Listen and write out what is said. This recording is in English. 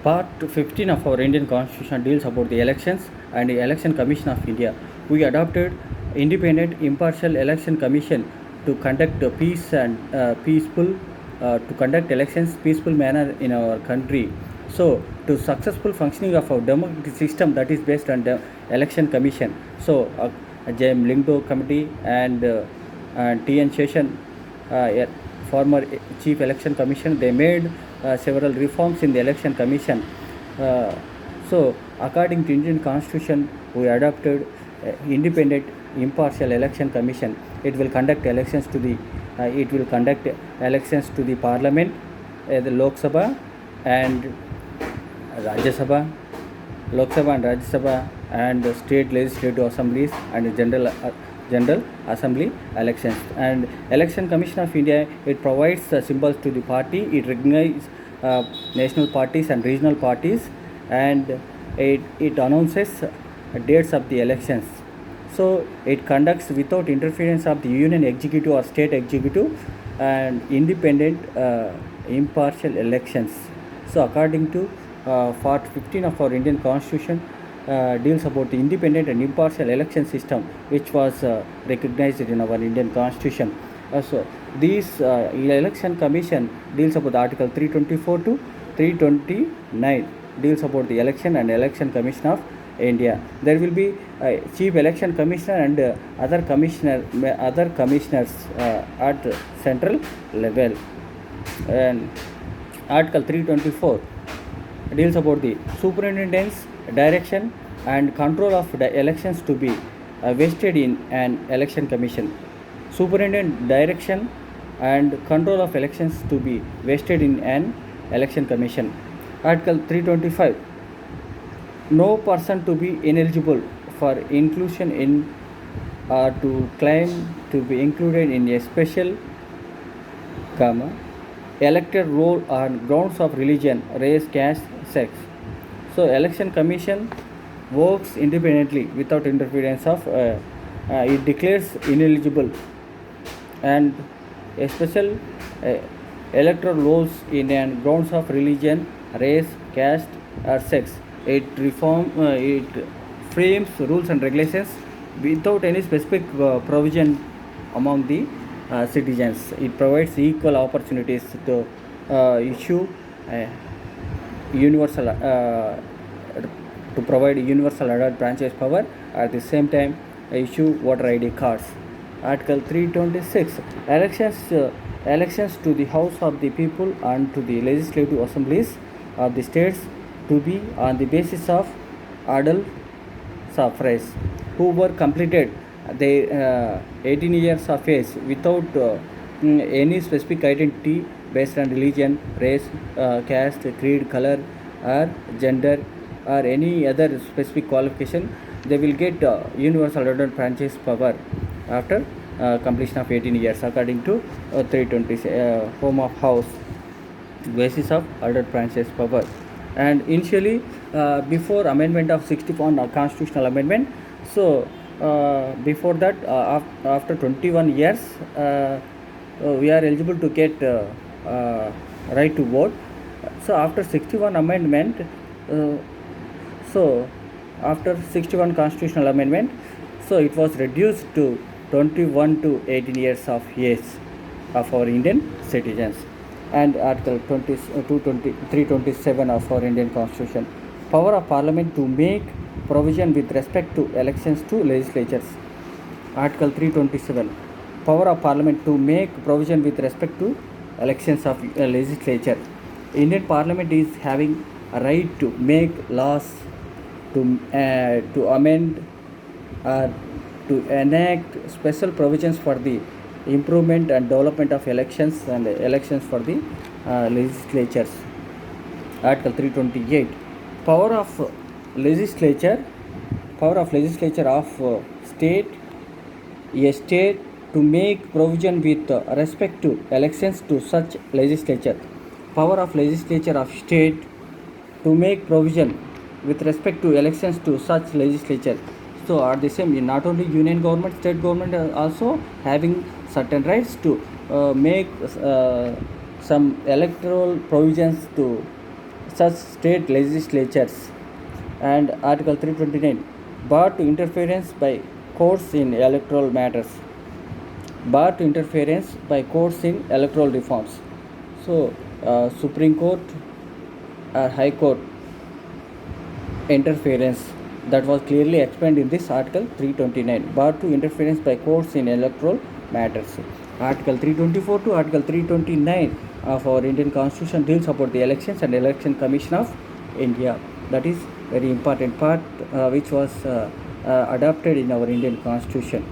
Part 15 of our Indian Constitution deals about the elections and the Election Commission of India. We adopted independent, impartial election commission to conduct to conduct elections peaceful manner in our country. So, to successful functioning of our democratic system that is based on the election commission. So, J.M. Lingdo committee and T.N. Seshan, former chief election commission, they made several reforms in the election commission. So according to Indian constitution, we adopted independent impartial election commission. It will conduct elections to the parliament, the Lok Sabha and Rajya Sabha, and state legislative assemblies and general assembly elections. And election commission of India, it provides symbols to the party, it recognizes national parties and regional parties, and it announces dates of the elections. So it conducts without interference of the union executive or state executive and independent impartial elections. So according to part 15 of our Indian constitution, deals about the independent and impartial election system, which was recognized in our Indian constitution. So this election commission deals about Article 324 to 329, deals about the election and election commission of India. There will be chief election commissioner and other commissioners at central level. And Article 324 deals about the superintendent's direction and control of the elections to be vested in an election commission. Superintendent direction and control of elections to be vested in an election commission. Article 325, no person to be ineligible for inclusion in or to claim to be included in a special elected roll on grounds of religion, race, caste, sex. So election commission works independently without interference of it declares ineligible and a special electoral rolls in an grounds of religion, race, caste or sex. It frames rules and regulations without any specific provision among the citizens. It provides equal opportunities to issue universal to provide universal adult franchise power, at the same time issue voter ID cards. Article 326, elections to the House of the People and to the legislative assemblies of the states to be on the basis of adult suffrage who were completed their 18 years of age without any specific identity based on religion, race, caste, creed, color or gender or any other specific qualification. They will get universal adult franchise power after completion of 18 years according to 320 Home of House basis of adult franchise power. And initially before amendment of 61 constitutional amendment, so before that after 21 years we are eligible to get right to vote. So after 61 amendment, so after 61 constitutional amendment, so it was reduced to 21 to 18 years of age of our Indian citizens. And Article 327 of our Indian Constitution, power of Parliament to make provision with respect to elections to legislatures. Article 327, power of Parliament to make provision with respect to elections of legislature. Indian Parliament is having a right to make laws, to amend or to enact special provisions for the improvement and development of elections and elections for the legislatures. Article 328, power of legislature of state, a state to make provision with respect to elections to such legislature. Power of legislature of state to make provision with respect to elections to such legislature. So are the same, not only union government, state government are also having certain rights to make some electoral provisions to such state legislatures. And Article 329, bar to interference by courts in electoral matters. Bar to interference by courts in electoral reforms. So Supreme Court or High Court interference, that was clearly explained in this Article 329. Bar to interference by courts in electoral matters. Article 324 to Article 329 of our Indian Constitution deals about the elections and Election Commission of India. That is very important part which was adopted in our Indian Constitution.